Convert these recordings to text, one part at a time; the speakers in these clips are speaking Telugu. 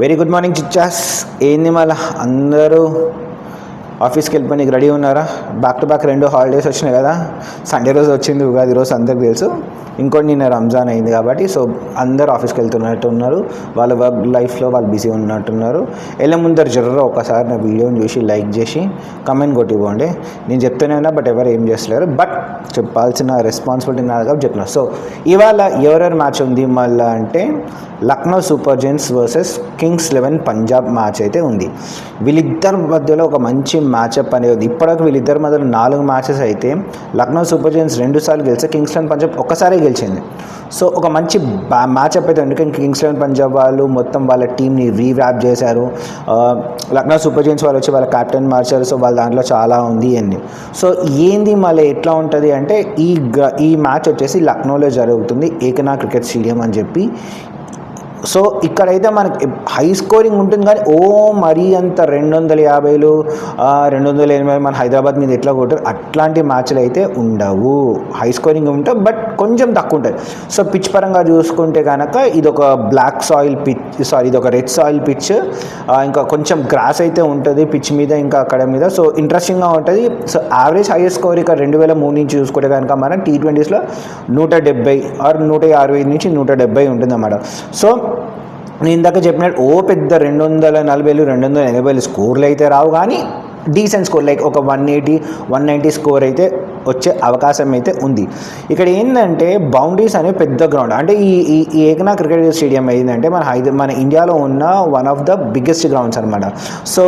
Very good morning చిచ్చాస్. ఏంది మళ్ళీ అందరూ ఆఫీస్కి వెళ్ళిపోయి రెడీ ఉన్నారా? బ్యాక్ టు బ్యాక్ 2 హాలిడేస్ వచ్చినాయి కదా. సండే రోజు వచ్చింది, ఉగాది రోజు అందరికి తెలుసు. ఇంకోటి నిన్న రంజాన్ అయింది కాబట్టి సో అందరూ ఆఫీస్కి వెళ్తున్నట్టు ఉన్నారు, వాళ్ళ వర్క్ లైఫ్లో వాళ్ళు బిజీ ఉన్నట్టున్నారు. వెళ్ళే ముందర జర్ర ఒకసారి నా వీడియోని చూసి లైక్ చేసి కమెంట్ కొట్టివ్వండి. నేను చెప్తూనే ఉన్నా బట్ ఎవరు ఏం చేస్తలేరు, బట్ చెప్పాల్సిన రెస్పాన్సిబిలిటీ నాది కాబట్టి చెప్తున్నా. సో ఇవాళ ఎవరెవరు మ్యాచ్ ఉంది మళ్ళీ అంటే Lucknow super Giants versus Kings 11 Punjab match అయితే ఉంది. వీళ్ళిద్దరి మధ్యలో ఒక మంచి మ్యాచ్అప్ అనేది ఉంది. ఇప్పటివరకు వీళ్ళిద్దరి మధ్యలో 4 మ్యాచెస్ అయితే లక్నో సూపర్ జైంట్స్ 2 సార్లు గెలిస్తే కింగ్స్ 11 పంజాబ్ ఒక్కసారి గెలిచింది. సో ఒక మంచి మ్యాచ్అప్ అయితే ఉంది. కానీ కింగ్స్ 11 పంజాబ్ వాళ్ళు మొత్తం వాళ్ళ టీంని రీవ్రాప్ చేశారు. లక్నో సూపర్ జైంట్స్ వాళ్ళు వచ్చి వాళ్ళ కెప్టెన్ మార్చారు. సో వాళ్ళ దాంట్లో చాలా ఉంది అండి. సో ఏంది మళ్ళీ ఎట్లా ఉంటుంది అంటే ఈ మ్యాచ్ వచ్చేసి లక్నోలో జరుగుతుంది, ఏకనా క్రికెట్ స్టేడియం అని చెప్పి. సో ఇక్కడైతే మనకి హై స్కోరింగ్ ఉంటుంది, కానీ మరీ అంత 250 280 మన హైదరాబాద్ మీద ఎట్లా కొట్టారు అట్లాంటి మ్యాచ్లు అయితే ఉండవు. హై స్కోరింగ్ ఉంటాయి బట్ కొంచెం తక్కువ ఉంటుంది. సో పిచ్ పరంగా చూసుకుంటే కనుక ఇదొక బ్లాక్ సాయిల్ పిచ్, ఇదొక రెడ్ సాయిల్ పిచ్. ఇంకా కొంచెం గ్రాస్ అయితే ఉంటుంది పిచ్ మీద, ఇంకా అక్కడ మీద. సో ఇంట్రెస్టింగ్గా ఉంటుంది. సో యావరేజ్ హైయెస్ట్ స్కోర్ ఇక్కడ 2003 నుంచి చూసుకుంటే కనుక మనం T20స్లో 170 ఆర్ 165 నుంచి 170 ఉంటుంది అన్నమాట. సో నేను ఇందాక చెప్పినట్టు పెద్ద 240 280 స్కోర్లు అయితే రావు, కానీ డీసెంట్ స్కోర్ లైక్ ఒక 180 190 స్కోర్ అయితే వచ్చే అవకాశం అయితే ఉంది. ఇక్కడ ఏంటంటే బౌండరీస్ అనేవి పెద్ద గ్రౌండ్, అంటే ఈ ఏకనా క్రికెట్ స్టేడియం ఏంటంటే మన ఇండియాలో ఉన్న one of the biggest grounds అనమాట. సో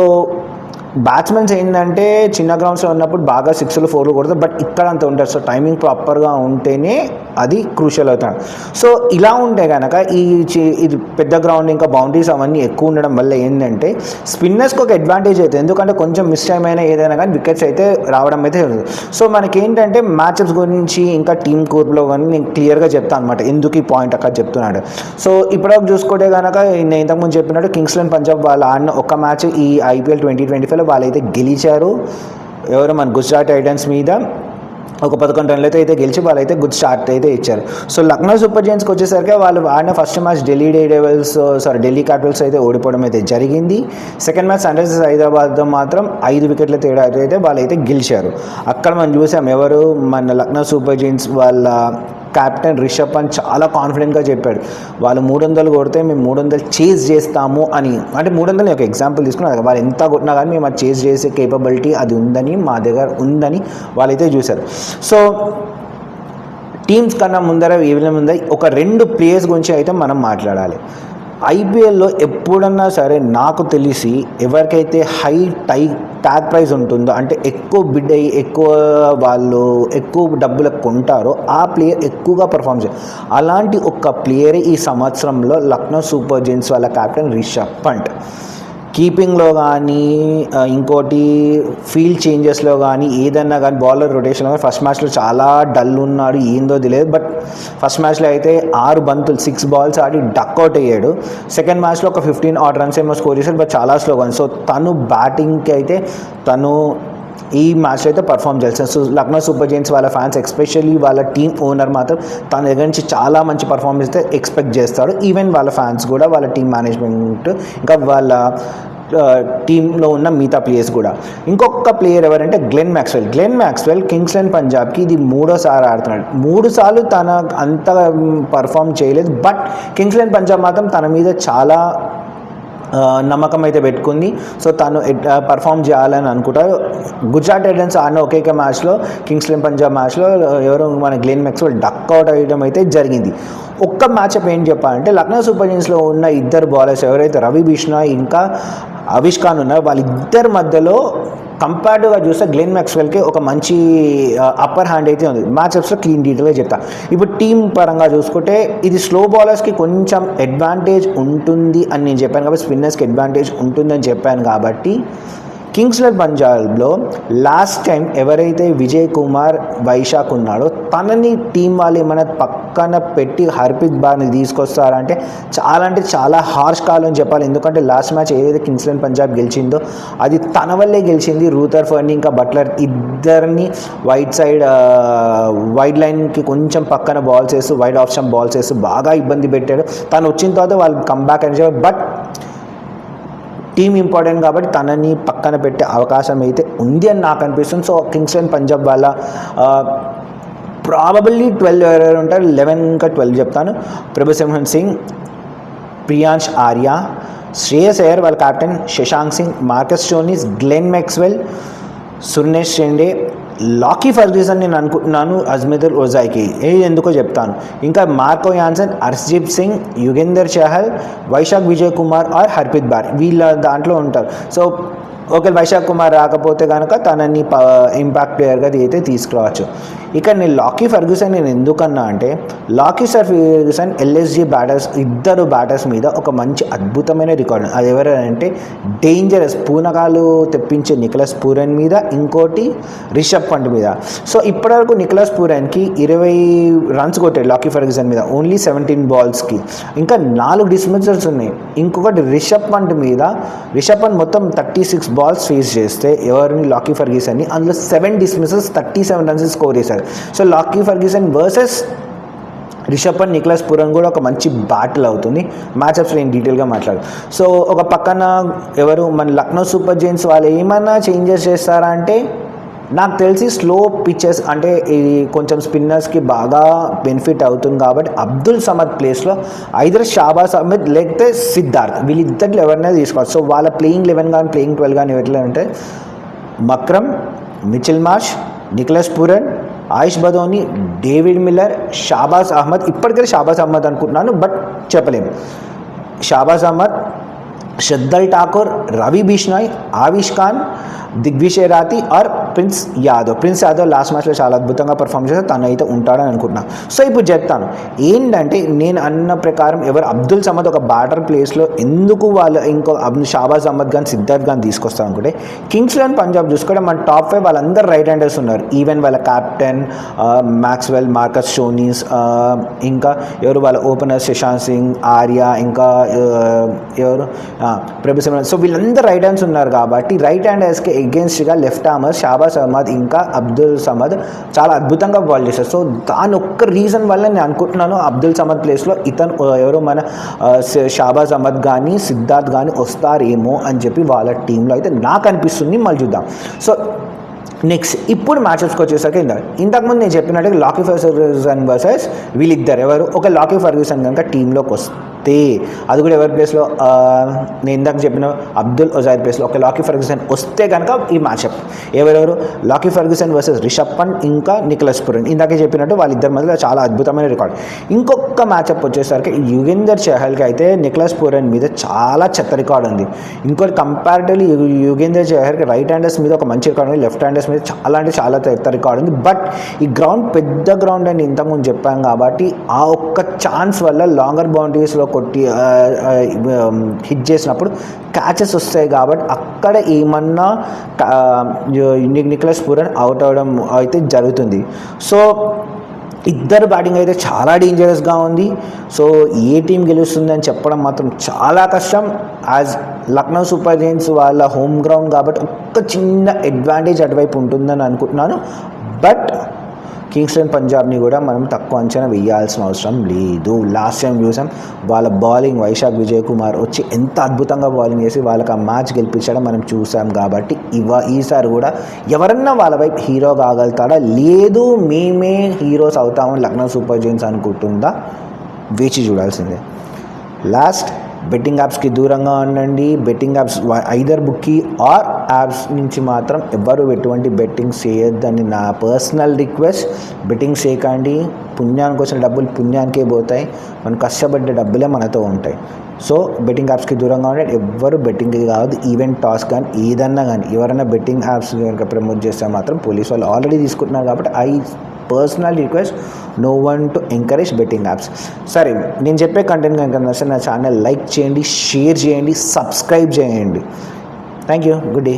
బ్యాట్స్మెన్స్ ఏంటంటే చిన్న గ్రౌండ్స్లో ఉన్నప్పుడు బాగా 6లు 4లు కొడతారు, బట్ ఇక్కడ అంత ఉంటుంది. సో టైమింగ్ ప్రాపర్గా ఉంటేనే అది క్రూషియల్ అవుతాడు. సో ఇలా ఉంటే కనుక ఇది పెద్ద గ్రౌండ్ ఇంకా బౌండరీస్ అవన్నీ ఎక్కువ ఉండడం వల్ల ఏంటంటే స్పిన్నర్స్కి ఒక అడ్వాంటేజ్ అవుతుంది, ఎందుకంటే కొంచెం మిస్ టైం అయినా ఏదైనా కానీ వికెట్స్ అయితే రావడం అయితే జరుగుతుంది. సో మనకేంటంటే మ్యాచ్అప్స్ గురించి ఇంకా టీమ్ కూర్పులో కానీ నేను క్లియర్గా చెప్తాను అనమాట, ఎందుకు ఈ పాయింట్ అక్కడ చెప్తున్నాడు. సో ఇప్పటివరకు చూసుకుంటే కనుక నేను ఇంతకుముందు చెప్పినట్టు కింగ్స్ 11 పంజాబ్ వాళ్ళు ఆడిన ఒక మ్యాచ్ ఈ IPL 2025లో వాళ్ళైతే గెలిచారు. ఎవరు మన గుజరాత్ టైటన్స్ మీద ఒక 11 రన్లతో అయితే గెలిచి వాళ్ళైతే గుడ్ స్టార్ట్ అయితే ఇచ్చారు. సో లక్నో సూపర్ జైంట్స్కి వచ్చేసరికి వాళ్ళు ఆడిన ఫస్ట్ మ్యాచ్ ఢిల్లీ క్యాపిటల్స్ అయితే ఓడిపోవడం అయితే జరిగింది. సెకండ్ మ్యాచ్ సన్ రైజర్స్ హైదరాబాద్తో మాత్రం 5 వికెట్ల తేడా అయితే వాళ్ళైతే గెలిచారు. అక్కడ మనం చూసాం ఎవరు మన లక్నో సూపర్ జైంట్స్ వాళ్ళ కెప్టెన్ రిషబ్ పంత్ చాలా కాన్ఫిడెంట్గా చెప్పాడు, వాళ్ళు 300 కొడితే మేము 300 చేజ్ చేస్తాము అని. అంటే 300 ఒక ఎగ్జాంపుల్ తీసుకున్నాను, వాళ్ళు ఎంత కొట్టినా కానీ మేము అది చేజ్ చేసే కేపబిలిటీ అది ఉందని మా దగ్గర ఉందని వాళ్ళైతే చూశారు. సో టీమ్స్ కన్నా ముందర ఒక 2 ప్లేయర్స్ గురించి అయితే మనం మాట్లాడాలి. IPLలో ఎప్పుడన్నా సరే నాకు తెలిసి ఎవరికైతే హై ట్యాగ్ ప్రైజ్ ఉంటుందో, అంటే ఎక్కువ బిడ్ అయ్యి ఎక్కువ డబ్బులకు కొంటారో ఆ ప్లేయర్ ఎక్కువగా పర్ఫామ్ చేయాలి. అలాంటి ఒక ప్లేయరే ఈ సంవత్సరంలో లక్నో సూపర్ జైంట్స్ వాళ్ళ కెప్టెన్ రిషబ్ పంత్. కీపింగ్లో కానీ ఇంకోటి ఫీల్డ్ చేంజెస్లో కానీ ఏదన్నా కానీ బౌలర్ రొటేషన్లో కానీ ఫస్ట్ మ్యాచ్లో చాలా డల్ ఉన్నాడు, ఏందో తెలియదు. బట్ ఫస్ట్ మ్యాచ్లో అయితే 6 బంతులు 6 బాల్స్ ఆడి డక్అవుట్ అయ్యాడు. సెకండ్ మ్యాచ్లో ఒక 15 odd runs ఏమో స్కోర్ చేశాడు, బట్ చాలా స్లోగా. సో తను బ్యాటింగ్కి అయితే ఈ మ్యాచ్లో అయితే పర్ఫామ్ చేస్తారు. సో లక్నో సూపర్ జైంట్స్ వాళ్ళ ఫ్యాన్స్ ఎస్పెషల్లీ వాళ్ళ టీమ్ ఓనర్ మాత్రం తన దగ్గర నుంచి చాలా మంచి పర్ఫార్మెన్స్ అయితే ఎక్స్పెక్ట్ చేస్తాడు. ఈవెన్ వాళ్ళ ఫ్యాన్స్ కూడా, వాళ్ళ టీమ్ మేనేజ్మెంట్, ఇంకా వాళ్ళ టీంలో ఉన్న మిగతా ప్లేయర్స్ కూడా. ఇంకొక ప్లేయర్ ఎవరంటే గ్లెన్ మ్యాక్స్వెల్ కింగ్స్ 11 పంజాబ్కి ఇది 3వ సారి ఆడుతున్నాడు. 3 సార్లు తన అంత పర్ఫామ్ చేయలేదు, బట్ కింగ్స్ 11 పంజాబ్ మాత్రం తన మీద చాలా నమ్మకం అయితే పెట్టుకుంది. సో తను పర్ఫామ్ చేయాలని అనుకుంటారు. గుజరాత్ టైటన్స్ ఆడిన ఒకే మ్యాచ్లో కింగ్స్ 11 పంజాబ్ మ్యాచ్లో ఎవరు మన గ్లెన్ మ్యాక్స్వెల్ డక్అవుట్ అయ్యడం అయితే జరిగింది. ఒక్క మ్యాచ్అప్ ఏం చెప్పాలంటే లక్నో సూపర్ జైంట్స్లో ఉన్న 2 బౌలర్స్ ఎవరైతే రవి బిష్నాయ్ ఇంకా అవిష్ ఖాన్ ఉన్నారో వాళ్ళిద్దరి మధ్యలో కంపేర్డ్గా చూస్తే గ్లెన్ మ్యాక్స్వెల్కి ఒక మంచి అప్పర్ హ్యాండ్ అయితే ఉంది. మ్యాచ్అప్స్లో క్లీన్ డీటెయిల్గా చెప్తా. ఇప్పుడు టీం పరంగా చూసుకుంటే ఇది స్లో బౌలర్స్కి కొంచెం అడ్వాంటేజ్ ఉంటుంది అని నేను చెప్పాను కాబట్టి, స్పిన్నర్స్కి అడ్వాంటేజ్ ఉంటుందని చెప్పాను కాబట్టి కింగ్స్ 11 పంజాబ్లో లాస్ట్ టైం ఎవరైతే విజయ్ కుమార్ వైశాఖ్ ఉన్నాడో తనని టీం వాళ్ళు ఏమైనా పక్కన పెట్టి హర్ప్రీత్ బార్ని తీసుకొస్తారంటే చాలా హార్ష్ కాల్ అని చెప్పాలి. ఎందుకంటే లాస్ట్ మ్యాచ్ ఏదైతే కింగ్స్ 11 పంజాబ్ గెలిచిందో అది తన వల్లే గెలిచింది. రూథర్ఫర్డ్ ఇంకా బట్లర్ ఇద్దరిని వైడ్ లైన్కి కొంచెం పక్కన బాల్స్ వేస్తూ వైడ్ ఆఫ్ స్టంప్ బాల్స్ వేస్తూ బాగా ఇబ్బంది పెట్టాడు. తను వచ్చిన తర్వాత వాళ్ళు కంబ్యాక్ అని చెప్పారు. బట్ టీమ్ ఇంపార్టెంట్ కాబట్టి తనని పక్కన పెట్టే అవకాశం అయితే ఉంది అని నాకు అనిపిస్తుంది. సో కింగ్స్ 11 పంజాబ్ వాళ్ళ ప్రాబబల్లీ 12 ఎవరెవరు ఉంటారు, 11 ఇంకా 12 చెప్తాను. ప్రభుసింహన్ సింగ్, ప్రియాంష్ ఆర్యా, శ్రేయస్ అయ్యర్ వాళ్ళ captain, Shashank Singh, Marcus Stoinis, Glenn Maxwell, Suryansh షెండే, లాకీ ఫర్గ్యూసన్ నేను అనుకుంటున్నాను అజ్మీర్ ఓజాయ్కి, ఎందుకో చెప్తాను. ఇంకా Marco Jansen, Arshdeep Singh, Yuzvendra Chahal, Vyshak Vijay Kumar or Harpreet Brar వీళ్ళ దాంట్లో ఉంటారు. సో ఒకవేళ వైశాఖ్ కుమార్ రాకపోతే కనుక తనని ఇంపాక్ట్ ప్లేయర్గా అయితే తీసుకురావచ్చు. ఇక నేను లాకీ ఫర్గ్యూసన్ నేను ఎందుకన్నా అంటే లాకీ ఫర్గ్యూసన్ ఎల్ఎస్జీ ఇద్దరు బ్యాటర్స్ మీద ఒక మంచి అద్భుతమైన రికార్డు. అది ఎవరంటే డేంజరస్ పూనకాలు తెప్పించే నికోలస్ పూరన్ మీద, ఇంకోటి రిషబ్ పంట్ మీద. సో ఇప్పటివరకు నికోలస్ పూరన్కి 20 రన్స్ కొట్టాడు లాకీ ఫర్గ్యూసన్ మీద, ఓన్లీ 17 బాల్స్కి. ఇంకా 4 డిస్మిసల్స్ ఉన్నాయి. ఇంకొకటి రిషబ్ పంట్ మీద, రిషబ్ పంట్ మొత్తం 36 బాల్స్ ఫేస్ చేస్తే ఎవరిని లాకీ ఫర్గ్యూసన్ని, అందులో 7 డిస్మిసల్స్ 37 రన్స్ స్కోర్ చేశారు. So Lockie Ferguson versus Rishabh Pant, Nicholas Pooran కూడా ఒక మంచి బ్యాటిల్ అవుతుంది. మ్యాచ్అప్స్ నేను డీటెయిల్గా మాట్లాడు. సో ఒక పక్కన ఎవరు మన లక్నో సూపర్ జైంట్స్ వాళ్ళు ఏమన్నా చేంజెస్ చేస్తారా అంటే నాకు తెలిసి స్లో పిచ్చెస్ అంటే ఇది కొంచెం స్పిన్నర్స్కి బాగా బెనిఫిట్ అవుతుంది కాబట్టి అబ్దుల్ సమద్ ప్లేస్లో ఐదర్ షాబాజ్ అహ్మద్ లేకపోతే సిద్ధార్థ్ వీళ్ళిద్దరిలో ఎవరినైనా తీసుకోవచ్చు. సో వాళ్ళ ప్లేయింగ్ 11 కానీ ప్లేయింగ్ 12 కానీ ఎట్లా అంటే Markram, Mitchell Marsh, Nicholas Pooran, Ayush Badoni, David Miller, Shahbaz Ahmed. ఇప్పటికే షాబాజ్ అహ్మద్ అనుకుంటున్నాను బట్ చెప్పలేము. షాబాజ్ అహ్మద్, షద్దల్ ఠాకూర్, రవి బిష్నాయ్, ఆవిష్ ఖాన్, దిగ్విజయ్ రాతి ఆర్ ప్రిన్స్ యాదవ్ లాస్ట్ మ్యాచ్లో చాలా అద్భుతంగా పర్ఫామ్ చేస్తే తను అయితే ఉంటాడని అనుకుంటున్నాను. సో ఇప్పుడు చెప్తాను ఏంటంటే నేను అన్న ప్రకారం ఎవరు అబ్దుల్ సమద్ ఒక బ్యాటర్ ప్లేస్లో ఎందుకు వాళ్ళు ఇంకో షాబాజ్ అహ్మద్ కానీ సిద్ధార్థ్ కానీ తీసుకొస్తారు అనుకుంటే కింగ్స్ 11 పంజాబ్ చూసుకుంటే మన టాప్ 5 వాళ్ళందరూ రైట్ హ్యాండర్స్ ఉన్నారు. ఈవెన్ వాళ్ళ కెప్టెన్ మ్యాక్స్వెల్, మార్కస్ స్టోయినిస్, ఇంకా ఎవరు వాళ్ళ ఓపెనర్ శశాంక్ సింగ్, ఆర్యా, ఇంకా ఎవరు ప్రభుసింహన్. సో వీళ్ళందరూ రైట్ హ్యాండ్స్ ఉన్నారు కాబట్టి రైట్ హ్యాండర్స్కి ఎగెన్స్ట్గా లెఫ్ట్ ఆర్మర్ షాబాజ్ అహ్మద్ ఇంకా అబ్దుల్ సమద్ చాలా అద్భుతంగా బాల్ చేశారు. సో దాని ఒక్క రీజన్ వల్ల నేను అనుకుంటున్నాను అబ్దుల్ సమద్ ప్లేస్లో ఇతను ఎవరో మన షాబాజ్ అహ్మద్ కానీ సిద్ధార్థ్ కానీ వస్తారేమో అని చెప్పి వాళ్ళ టీంలో అయితే నాకు అనిపిస్తుంది. మళ్ళీ చూద్దాం. సో నెక్స్ట్ ఇప్పుడు మ్యాచెస్కి వచ్చేసరికి ఇంతకుముందు నేను చెప్పినట్టుగా లాకీ ఫర్గ్యూసన్ వర్సెస్ వీళ్ళిద్దరు ఎవరు ఒక లాకీ ఫర్గ్యూసన్ కనుక టీంలోకి వస్తే అది కూడా ఎవరి ప్లేస్లో నేను ఇందాక చెప్పిన అబ్దుల్ ఒజైర్ ప్లేస్లో ఒక లాకీ ఫర్గ్యూసన్ వస్తే కనుక ఈ మ్యాచ్అప్ ఎవరెవరు లాకీ ఫర్గ్యూసన్ వర్సెస్ రిషబ్ పంట్ ఇంకా నికోలస్ పూరన్. ఇందాకే చెప్పినట్టు వాళ్ళిద్దరి మధ్యలో చాలా అద్భుతమైన రికార్డ్. ఇంకొక మ్యాచ్అప్ వచ్చేసరికి యుగేందర్ చహల్కి అయితే నికోలస్ పూరన్ మీద చాలా చెత్త రికార్డ్ ఉంది. ఇంకోటి కంపారిటివ్లీ యుగేందర్ చహల్కి రైట్ హ్యాండర్స్ మీద ఒక మంచి రికార్డ్ ఉంది, లెఫ్ట్ హ్యాండర్స్ మీద చాలా అంటే చాలా చెత్త రికార్డ్ ఉంది. బట్ ఈ గ్రౌండ్ పెద్ద గ్రౌండ్ అని ఇంతకుముందు చెప్పాం కాబట్టి ఆ ఒక్క ఛాన్స్ వల్ల లాంగర్ బౌండరీస్లో కొట్టి హిట్ చేసినప్పుడు క్యాచెస్ వస్తాయి కాబట్టి అక్కడ ఏమన్నా నికోలస్ పూరన్ అవుట్ అవ్వడం అయితే జరుగుతుంది. సో ఇద్దరు బ్యాటింగ్ అయితే చాలా డేంజరస్గా ఉంది. సో ఏ టీం గెలుస్తుంది అని చెప్పడం మాత్రం చాలా కష్టం. యాజ్ లక్నో సూపర్ జైంట్స్ వాళ్ళ హోమ్ గ్రౌండ్ కాబట్టి ఒక్క చిన్న అడ్వాంటేజ్ అటువైపు ఉంటుందని అనుకుంటున్నాను. బట్ కింగ్స్ 11 పంజాబ్ని కూడా మనం తక్కువ అంచనా వేయాల్సిన అవసరం లేదు. లాస్ట్ టైం చూసాం వాళ్ళ బౌలింగ్ వైశాఖ్ విజయ్ కుమార్ వచ్చి ఎంత అద్భుతంగా బౌలింగ్ చేసి వాళ్ళకి ఆ మ్యాచ్ గెలిపించడం మనం చూసాం కాబట్టి ఈసారి కూడా ఎవరన్నా వాళ్ళ వైపు హీరో కాగలుగుతాడా, లేదు మేమే హీరోస్ అవుతామని లక్నో సూపర్ జైంట్స్ అనుకుంటుందా, వేచి చూడాల్సిందే. లాస్ట్ బెట్టింగ్ యాప్స్కి దూరంగా ఉండండి. Betting apps either bookie or apps నుంచి మాత్రం ఎవరు ఎటువంటి బెట్టింగ్స్ చేయొద్దని నా పర్సనల్ రిక్వెస్ట్. బెట్టింగ్స్ చేయకండి. పుణ్యానికి వచ్చిన డబ్బులు పుణ్యానికే పోతాయి, మనం కష్టపడ్డ డబ్బులే మనతో ఉంటాయి. సో బెట్టింగ్ యాప్స్కి దూరంగా ఉండే ఎవ్వరు బెట్టింగ్కి కావద్దు. ఈవెంట్ టాస్ కానీ ఏదన్నా కానీ ఎవరైనా బెట్టింగ్ యాప్స్ కనుక ప్రమోట్ చేస్తే మాత్రం పోలీసు వాళ్ళు ఆల్రెడీ తీసుకుంటున్నారు కాబట్టి personal request no one to encourage betting apps. సరే నేను చెప్పే కంటెంట్ కనుక నచ్చితే నా ఛానల్ లైక్ చేయండి, షేర్ చేయండి, సబ్స్క్రైబ్ చేయండి. Thank you. Good day.